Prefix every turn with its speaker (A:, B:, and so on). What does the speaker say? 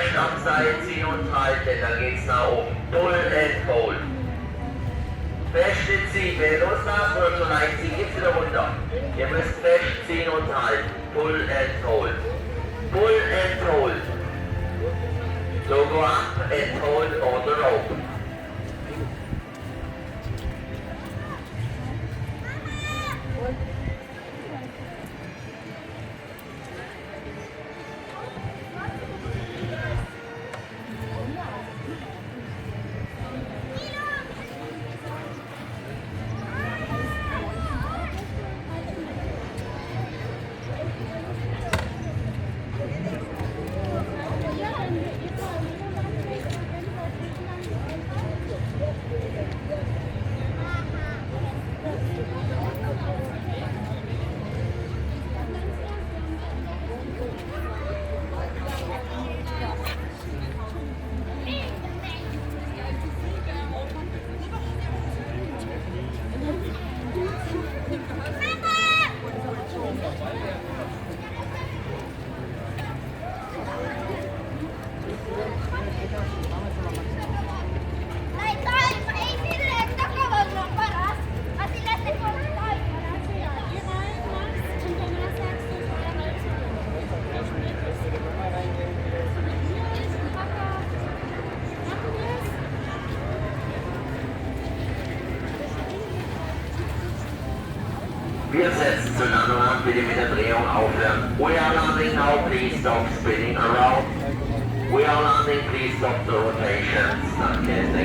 A: fest am Seil ziehen und halten, dann geht's nach oben. Pull and hold. Fest ziehen, wenn ihr loslasst oder schon einziehen, geht's wieder runter. Ihr müsst fest ziehen und halten. Pull and hold. Pull and hold. So go up and hold on the rope. Wir setzen zur Landung an, bitte mit der Drehung aufhören. We are landing now, please stop spinning around. We are landing, please stop the rotations. Danke.